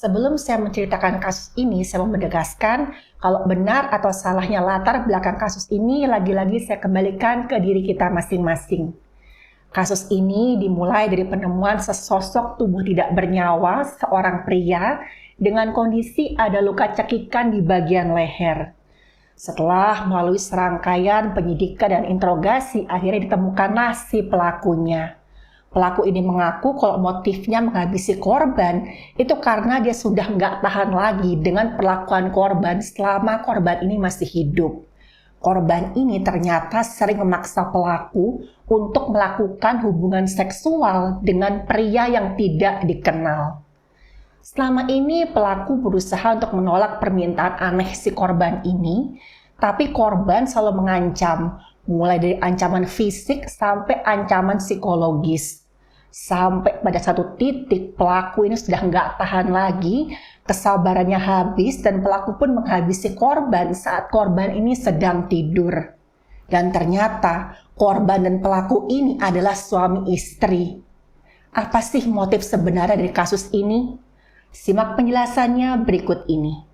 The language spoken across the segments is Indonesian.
Sebelum saya menceritakan kasus ini, saya mau menegaskan kalau benar atau salahnya latar belakang kasus ini lagi-lagi saya kembalikan ke diri kita masing-masing. Kasus ini dimulai dari penemuan sesosok tubuh tidak bernyawa seorang pria dengan kondisi ada luka cekikan di bagian leher. Setelah melalui serangkaian penyidikan dan interogasi, akhirnya ditemukanlah si pelakunya. Pelaku ini mengaku kalau motifnya menghabisi korban itu karena dia sudah nggak tahan lagi dengan perlakuan korban selama korban ini masih hidup. Korban ini ternyata sering memaksa pelaku untuk melakukan hubungan seksual dengan pria yang tidak dikenal. Selama ini pelaku berusaha untuk menolak permintaan aneh si korban ini, tapi korban selalu mengancam, mulai dari ancaman fisik sampai ancaman psikologis. Sampai pada satu titik pelaku ini sudah nggak tahan lagi, kesabarannya habis dan pelaku pun menghabisi korban saat korban ini sedang tidur. Dan ternyata korban dan pelaku ini adalah suami istri. Apa sih motif sebenarnya dari kasus ini? Simak penjelasannya berikut ini.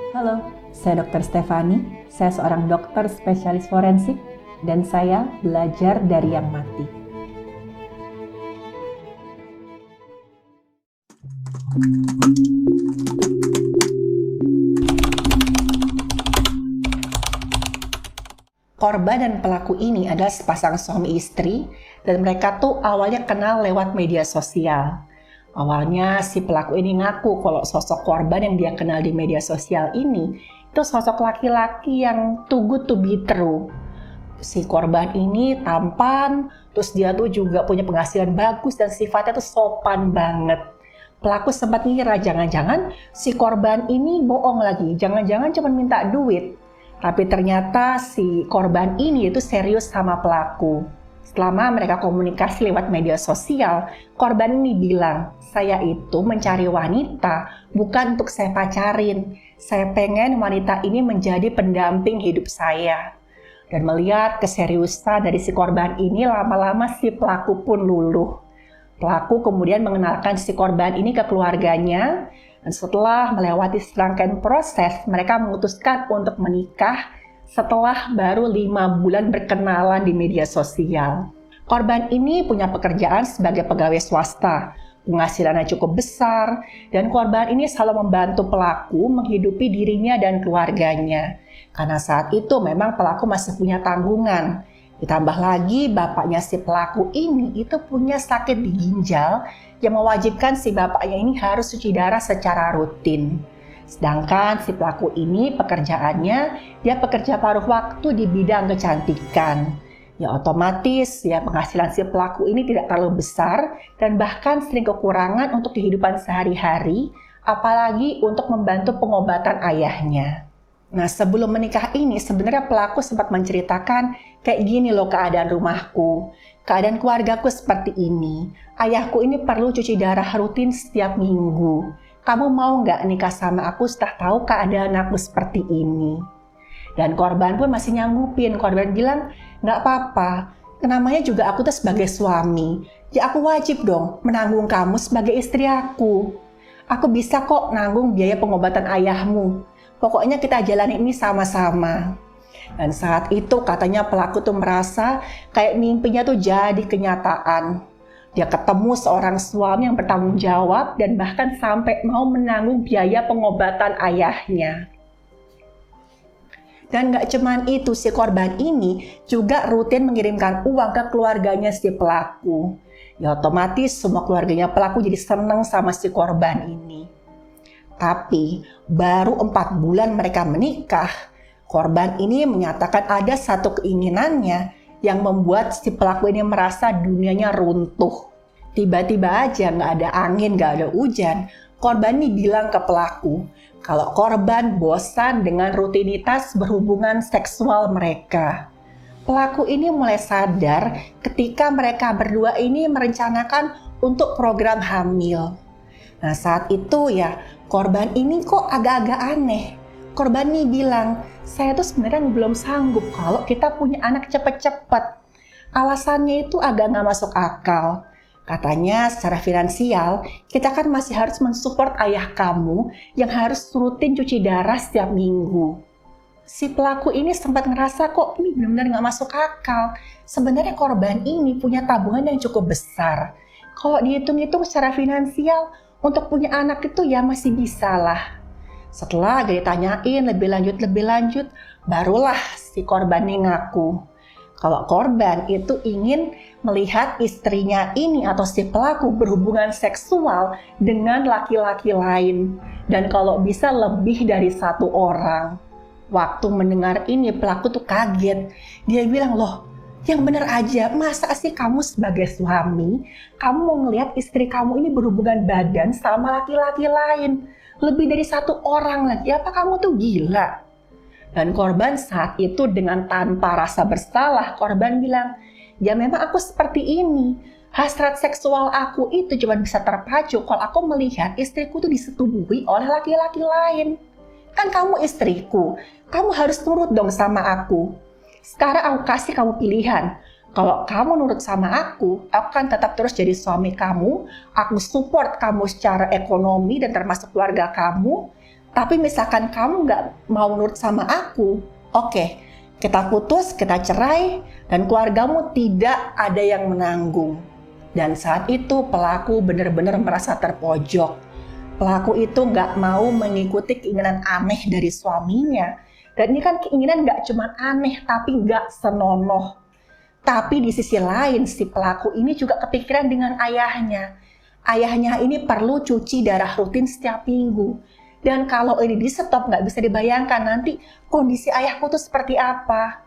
Halo, saya Dr. Stefani. Saya seorang dokter spesialis forensik dan saya belajar dari yang mati. Korban dan pelaku ini adalah sepasang suami istri dan mereka tuh awalnya kenal lewat media sosial. Awalnya si pelaku ini ngaku kalau sosok korban yang dia kenal di media sosial ini itu sosok laki-laki yang too good to be true. Si korban ini tampan, terus dia tuh juga punya penghasilan bagus dan sifatnya tuh sopan banget. Pelaku sempat ngira jangan-jangan si korban ini bohong lagi, jangan-jangan cuma minta duit. Tapi ternyata si korban ini itu serius sama pelaku. Selama mereka komunikasi lewat media sosial, korban ini bilang, saya itu mencari wanita bukan untuk saya pacarin. Saya pengen wanita ini menjadi pendamping hidup saya. Dan melihat keseriusan dari si korban ini, lama-lama si pelaku pun luluh. Pelaku kemudian mengenalkan si korban ini ke keluarganya, dan setelah melewati serangkaian proses, mereka memutuskan untuk menikah setelah baru 5 bulan berkenalan di media sosial. Korban ini punya pekerjaan sebagai pegawai swasta, penghasilannya cukup besar, dan korban ini selalu membantu pelaku menghidupi dirinya dan keluarganya. Karena saat itu memang pelaku masih punya tanggungan. Ditambah lagi bapaknya si pelaku ini itu punya sakit di ginjal yang mewajibkan si bapaknya ini harus cuci darah secara rutin. Sedangkan si pelaku ini pekerjaannya, dia pekerja paruh waktu di bidang kecantikan. Ya otomatis ya penghasilan si pelaku ini tidak terlalu besar dan bahkan sering kekurangan untuk kehidupan sehari-hari, apalagi untuk membantu pengobatan ayahnya. Nah sebelum menikah ini sebenarnya pelaku sempat menceritakan kayak gini loh keadaan rumahku. Keadaan keluargaku seperti ini. Ayahku ini perlu cuci darah rutin setiap minggu. Kamu mau nggak nikah sama aku setelah tahu keadaan aku seperti ini? Dan korban pun masih nyanggupin. Korban bilang, nggak apa-apa. Namanya juga aku tuh sebagai suami. Ya aku wajib dong menanggung kamu sebagai istri aku. Aku bisa kok nanggung biaya pengobatan ayahmu. Pokoknya kita jalani ini sama-sama. Dan saat itu katanya pelaku tuh merasa kayak mimpinya tuh jadi kenyataan. Dia ketemu seorang suami yang bertanggung jawab dan bahkan sampai mau menanggung biaya pengobatan ayahnya. Dan gak cuman itu, si korban ini juga rutin mengirimkan uang ke keluarganya si pelaku. Ya otomatis semua keluarganya pelaku jadi seneng sama si korban ini. Tapi baru 4 bulan mereka menikah, korban ini menyatakan ada satu keinginannya yang membuat si pelaku ini merasa dunianya runtuh. Tiba-tiba aja nggak ada angin, nggak ada hujan, korban ini bilang ke pelaku kalau korban bosan dengan rutinitas berhubungan seksual mereka. Pelaku ini mulai sadar ketika mereka berdua ini merencanakan untuk program hamil. Nah saat itu ya korban ini kok agak-agak aneh. Korban ini bilang, saya tuh sebenarnya belum sanggup kalau kita punya anak cepet-cepet. Alasannya itu agak nggak masuk akal. Katanya secara finansial, kita kan masih harus mensupport ayah kamu yang harus rutin cuci darah setiap minggu. Si pelaku ini sempat ngerasa kok ini benar-benar nggak masuk akal. Sebenarnya korban ini punya tabungan yang cukup besar. Kalau dihitung-hitung secara finansial, untuk punya anak itu ya masih bisa lah. Setelah agak ditanyain lebih lanjut, barulah si korban ini ngaku. Kalau korban itu ingin melihat istrinya ini atau si pelaku berhubungan seksual dengan laki-laki lain. Dan kalau bisa lebih dari satu orang. Waktu mendengar ini pelaku tuh kaget. Dia bilang, loh yang bener aja, masa sih kamu sebagai suami, kamu mau ngelihat istri kamu ini berhubungan badan sama laki-laki lain. Lebih dari satu orang lagi, apa kamu tuh gila? Dan korban saat itu dengan tanpa rasa bersalah, korban bilang, ya memang aku seperti ini. Hasrat seksual aku itu cuma bisa terpacu kalau aku melihat istriku tuh disetubuhi oleh laki-laki lain. Kan kamu istriku, kamu harus nurut dong sama aku. Sekarang aku kasih kamu pilihan. Kalau kamu nurut sama aku kan tetap terus jadi suami kamu. Aku support kamu secara ekonomi dan termasuk keluarga kamu. Tapi misalkan kamu nggak mau nurut sama aku, oke, kita putus, kita cerai, dan keluargamu tidak ada yang menanggung. Dan saat itu pelaku benar-benar merasa terpojok. Pelaku itu nggak mau mengikuti keinginan aneh dari suaminya. Dan ini kan keinginan nggak cuma aneh, tapi nggak senonoh. Tapi di sisi lain, si pelaku ini juga kepikiran dengan ayahnya. Ayahnya ini perlu cuci darah rutin setiap minggu. Dan kalau ini di stop nggak bisa dibayangkan nanti kondisi ayahku tuh seperti apa.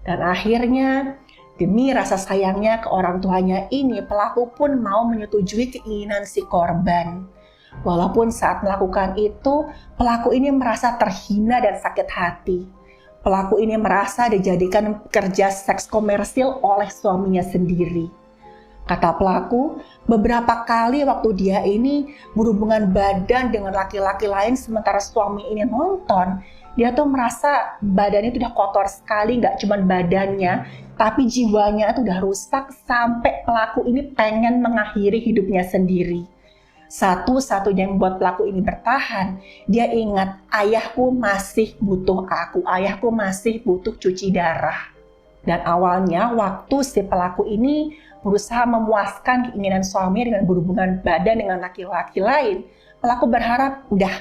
Dan akhirnya demi rasa sayangnya ke orang tuanya ini, pelaku pun mau menyetujui keinginan si korban. Walaupun saat melakukan itu, pelaku ini merasa terhina dan sakit hati. Pelaku ini merasa dijadikan pekerja seks komersil oleh suaminya sendiri. Kata pelaku, beberapa kali waktu dia ini berhubungan badan dengan laki-laki lain sementara suami ini nonton, dia tuh merasa badannya itu udah kotor sekali, gak cuma badannya, tapi jiwanya itu udah rusak sampai pelaku ini pengen mengakhiri hidupnya sendiri. Satu-satunya yang buat pelaku ini bertahan, dia ingat ayahku masih butuh aku, ayahku masih butuh cuci darah. Dan awalnya waktu si pelaku ini berusaha memuaskan keinginan suaminya dengan berhubungan badan dengan laki-laki lain, pelaku berharap udah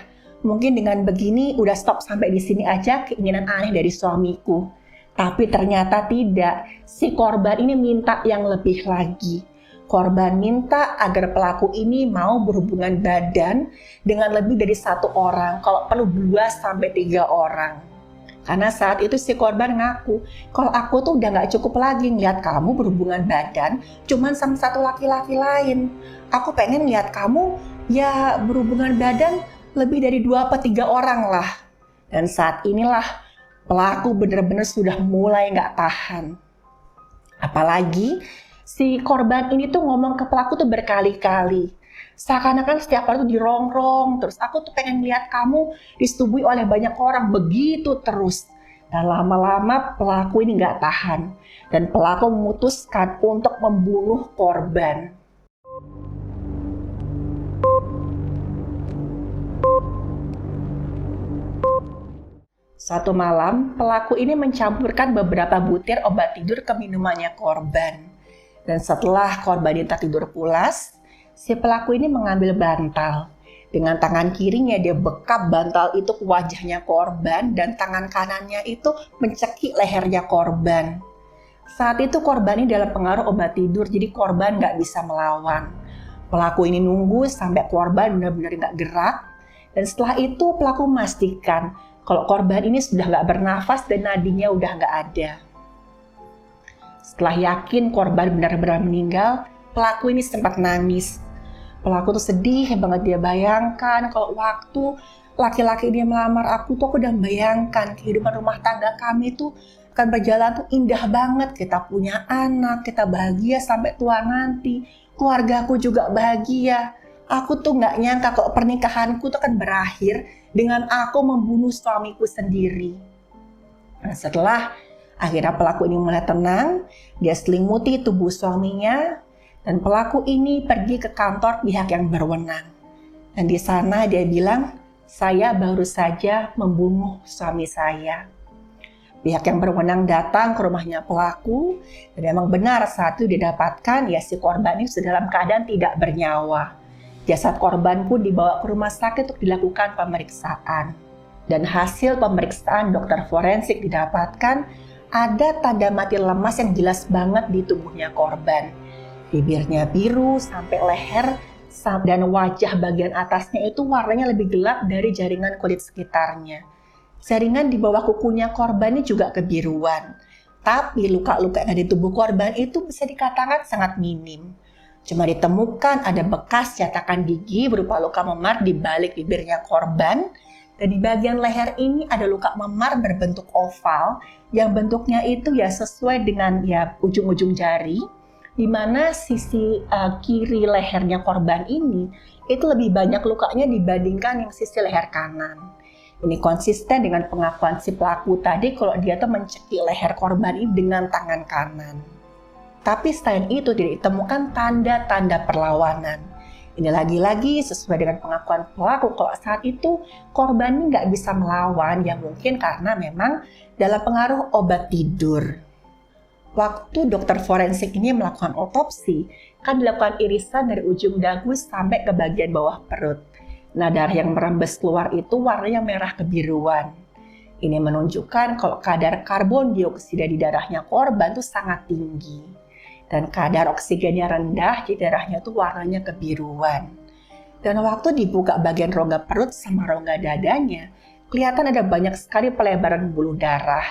mungkin dengan begini udah stop sampai di sini aja keinginan aneh dari suamiku. Tapi ternyata tidak, si korban ini minta yang lebih lagi. Korban minta agar pelaku ini mau berhubungan badan dengan lebih dari satu orang, kalau perlu 2-3 orang. Karena saat itu si korban ngaku, kalau aku tuh udah gak cukup lagi ngeliat kamu berhubungan badan cuman sama satu laki-laki lain. Aku pengen lihat kamu ya berhubungan badan lebih dari 2-3 orang lah. Dan saat inilah pelaku benar-benar sudah mulai gak tahan. Apalagi si korban ini tuh ngomong ke pelaku tuh berkali-kali. Seakan-akan setiap hari tuh dirongrong, terus aku tuh pengen lihat kamu disetubuhi oleh banyak orang, begitu terus. Dan lama-lama pelaku ini nggak tahan, dan pelaku memutuskan untuk membunuh korban. Suatu malam, pelaku ini mencampurkan beberapa butir obat tidur ke minumannya korban. Dan setelah korban ini tertidur pulas, si pelaku ini mengambil bantal. Dengan tangan kirinya dia bekap bantal itu ke wajahnya korban dan tangan kanannya itu mencekik lehernya korban. Saat itu korban ini dalam pengaruh obat tidur, jadi korban nggak bisa melawan. Pelaku ini nunggu sampai korban benar-benar nggak gerak. Dan setelah itu pelaku memastikan kalau korban ini sudah nggak bernafas dan nadinya udah nggak ada. Setelah yakin korban benar-benar meninggal, pelaku ini sempat nangis. Pelaku tuh sedih banget, dia bayangkan kalau waktu laki-laki dia melamar aku tuh aku udah bayangkan kehidupan rumah tangga kami tuh akan berjalan tuh indah banget. Kita punya anak, kita bahagia sampai tua nanti. Keluargaku juga bahagia. Aku tuh nggak nyangka kalau pernikahanku tuh akan berakhir dengan aku membunuh suamiku sendiri. Nah, setelah akhirnya pelaku ini mulai tenang, dia selimuti tubuh suaminya, dan pelaku ini pergi ke kantor pihak yang berwenang. Dan di sana dia bilang, saya baru saja membunuh suami saya. Pihak yang berwenang datang ke rumahnya pelaku, dan memang benar saat itu didapatkan ya si korban ini sudah dalam keadaan tidak bernyawa. Jasad korban pun dibawa ke rumah sakit untuk dilakukan pemeriksaan. Dan hasil pemeriksaan dokter forensik didapatkan ada tanda mati lemas yang jelas banget di tubuhnya korban. Bibirnya biru sampai leher, dan wajah bagian atasnya itu warnanya lebih gelap dari jaringan kulit sekitarnya. Jaringan di bawah kukunya korban ini juga kebiruan. Tapi luka-luka yang ada di tubuh korban itu bisa dikatakan sangat minim. Cuma ditemukan ada bekas cetakan gigi berupa luka memar di balik bibirnya korban. Dan di bagian leher ini ada luka memar berbentuk oval yang bentuknya itu ya sesuai dengan ya ujung-ujung jari. Di mana sisi kiri lehernya korban ini itu lebih banyak lukanya dibandingkan yang sisi leher kanan. Ini konsisten dengan pengakuan si pelaku tadi kalau dia tuh mencekik leher korban ini dengan tangan kanan. Tapi selain itu tidak ditemukan tanda-tanda perlawanan. Ini lagi-lagi sesuai dengan pengakuan pelaku kalau saat itu korban ini nggak bisa melawan, ya mungkin karena memang dalam pengaruh obat tidur. Waktu dokter forensik ini melakukan otopsi, kan dilakukan irisan dari ujung dagu sampai ke bagian bawah perut. Nah, darah yang merembes keluar itu warnanya merah kebiruan. Ini menunjukkan kalau kadar karbon dioksida di darahnya korban itu sangat tinggi. Dan kadar oksigennya rendah di darahnya itu warnanya kebiruan. Dan waktu dibuka bagian rongga perut sama rongga dadanya, kelihatan ada banyak sekali pelebaran pembuluh darah.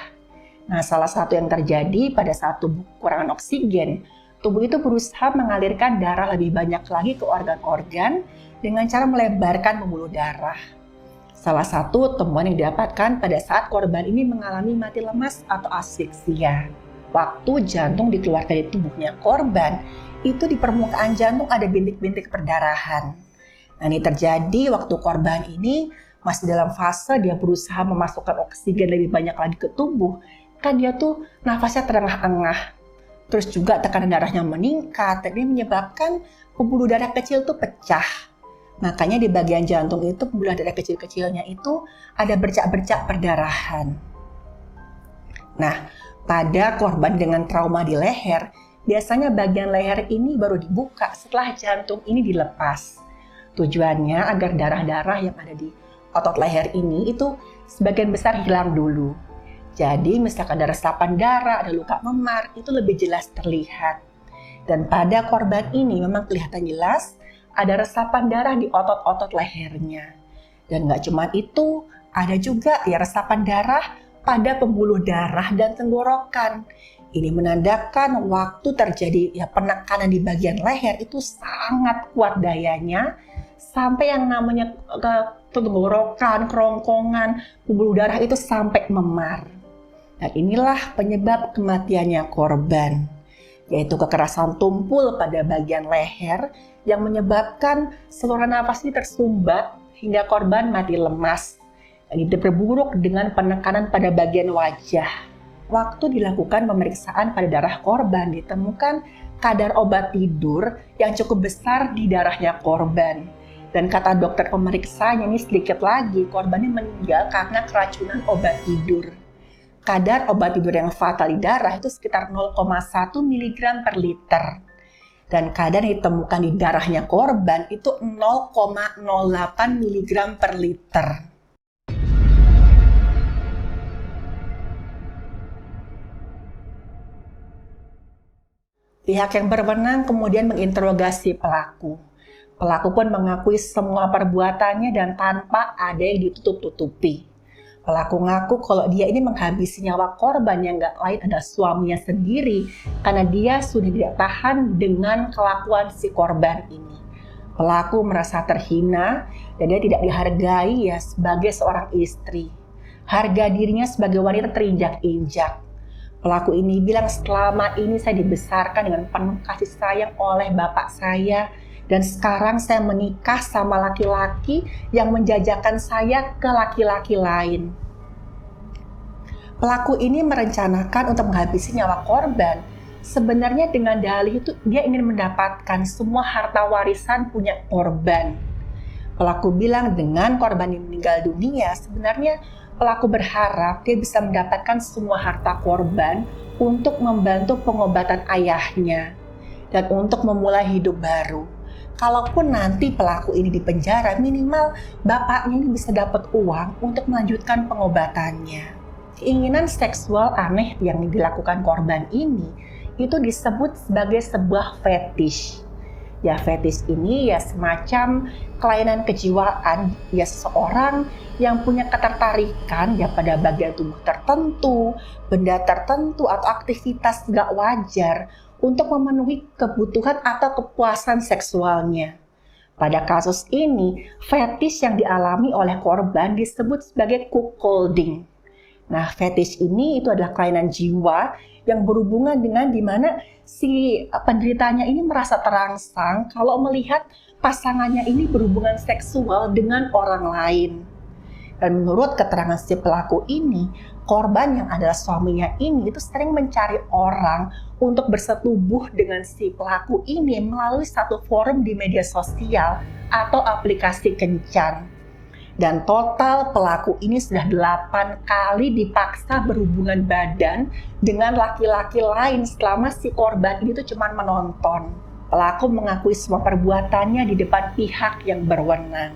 Nah, salah satu yang terjadi pada saat tubuh kekurangan oksigen, tubuh itu berusaha mengalirkan darah lebih banyak lagi ke organ-organ dengan cara melebarkan pembuluh darah. Salah satu temuan yang didapatkan pada saat korban ini mengalami mati lemas atau asfiksia. Waktu jantung dikeluarkan dari tubuhnya korban, itu di permukaan jantung ada bintik-bintik perdarahan. Nah, ini terjadi waktu korban ini masih dalam fase dia berusaha memasukkan oksigen lebih banyak lagi ke tubuh, kan dia tuh nafasnya terengah-engah. Terus juga tekanan darahnya meningkat, dan ini menyebabkan pembuluh darah kecil tuh pecah. Makanya di bagian jantung itu pembuluh darah kecil-kecilnya itu ada bercak-bercak perdarahan. Nah, pada korban dengan trauma di leher, biasanya bagian leher ini baru dibuka setelah jantung ini dilepas. Tujuannya agar darah-darah yang ada di otot leher ini itu sebagian besar hilang dulu. Jadi misalkan ada resapan darah, ada luka memar, itu lebih jelas terlihat. Dan pada korban ini memang kelihatan jelas ada resapan darah di otot-otot lehernya. Dan nggak cuma itu, ada juga ya resapan darah pada pembuluh darah dan tenggorokan. Ini menandakan waktu terjadi ya penekanan di bagian leher itu sangat kuat dayanya, sampai yang namanya tenggorokan, kerongkongan, pembuluh darah itu sampai memar. Dan inilah penyebab kematiannya korban, yaitu kekerasan tumpul pada bagian leher yang menyebabkan saluran nafas ini tersumbat hingga korban mati lemas. Dan diperburuk dengan penekanan pada bagian wajah. Waktu dilakukan pemeriksaan pada darah korban, ditemukan kadar obat tidur yang cukup besar di darahnya korban. Dan kata dokter pemeriksanya ini sedikit lagi, korban ini meninggal karena keracunan obat tidur. Kadar obat tidur yang fatal di darah itu sekitar 0,1 mg per liter. Dan kadar yang ditemukan di darahnya korban itu 0,08 mg per liter. Pihak yang berwenang kemudian menginterogasi pelaku. Pelaku pun mengakui semua perbuatannya dan tanpa ada yang ditutup-tutupi. Pelaku ngaku kalau dia ini menghabisi nyawa korban yang gak lain adalah suaminya sendiri karena dia sudah tidak tahan dengan kelakuan si korban ini. Pelaku merasa terhina dan dia tidak dihargai ya sebagai seorang istri. Harga dirinya sebagai wanita terinjak-injak. Pelaku ini bilang selama ini saya dibesarkan dengan penuh kasih sayang oleh bapak saya Dan sekarang saya menikah sama laki-laki yang menjajakan saya ke laki-laki lain. Pelaku ini merencanakan untuk menghabisi nyawa korban. Sebenarnya dengan dalih itu dia ingin mendapatkan semua harta warisan punya korban. Pelaku bilang dengan korban yang meninggal dunia, sebenarnya pelaku berharap dia bisa mendapatkan semua harta korban untuk membantu pengobatan ayahnya dan untuk memulai hidup baru. Kalaupun nanti pelaku ini dipenjara, minimal bapaknya ini bisa dapat uang untuk melanjutkan pengobatannya. Keinginan seksual aneh yang dilakukan korban ini itu disebut sebagai sebuah fetish. Ya, fetish ini ya semacam kelainan kejiwaan, ya seseorang yang punya ketertarikan ya pada bagian tubuh tertentu, benda tertentu atau aktivitas gak wajar untuk memenuhi kebutuhan atau kepuasan seksualnya. Pada kasus ini, fetish yang dialami oleh korban disebut sebagai cuckolding. Nah, fetish ini itu adalah kelainan jiwa yang berhubungan dengan di mana si penderitanya ini merasa terangsang kalau melihat pasangannya ini berhubungan seksual dengan orang lain. Dan menurut keterangan si pelaku ini, korban yang adalah suaminya ini itu sering mencari orang untuk bersetubuh dengan si pelaku ini melalui satu forum di media sosial atau aplikasi kencan. Dan total pelaku ini sudah 8 kali dipaksa berhubungan badan dengan laki-laki lain selama si korban ini tuh cuma menonton. Pelaku mengakui semua perbuatannya di depan pihak yang berwenang.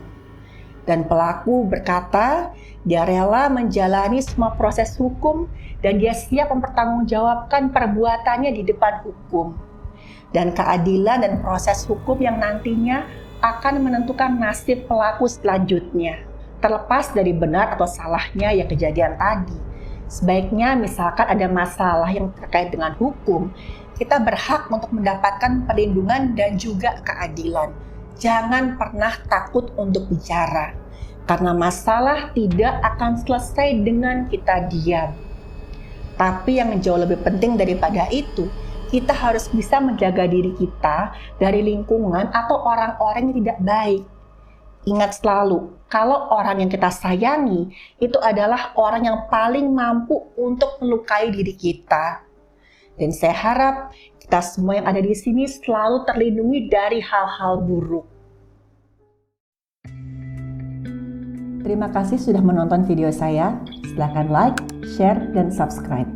Dan pelaku berkata dia rela menjalani semua proses hukum dan dia siap mempertanggungjawabkan perbuatannya di depan hukum. Dan keadilan dan proses hukum yang nantinya akan menentukan nasib pelaku selanjutnya. Terlepas dari benar atau salahnya ya kejadian tadi. Sebaiknya misalkan ada masalah yang terkait dengan hukum, kita berhak untuk mendapatkan perlindungan dan juga keadilan. Jangan pernah takut untuk bicara, karena masalah tidak akan selesai dengan kita diam. Tapi yang jauh lebih penting daripada itu, kita harus bisa menjaga diri kita dari lingkungan atau orang-orang yang tidak baik. Ingat selalu, kalau orang yang kita sayangi itu adalah orang yang paling mampu untuk melukai diri kita. Dan saya harap kita semua yang ada di sini selalu terlindungi dari hal-hal buruk. Terima kasih sudah menonton video saya. Silakan like, share, dan subscribe.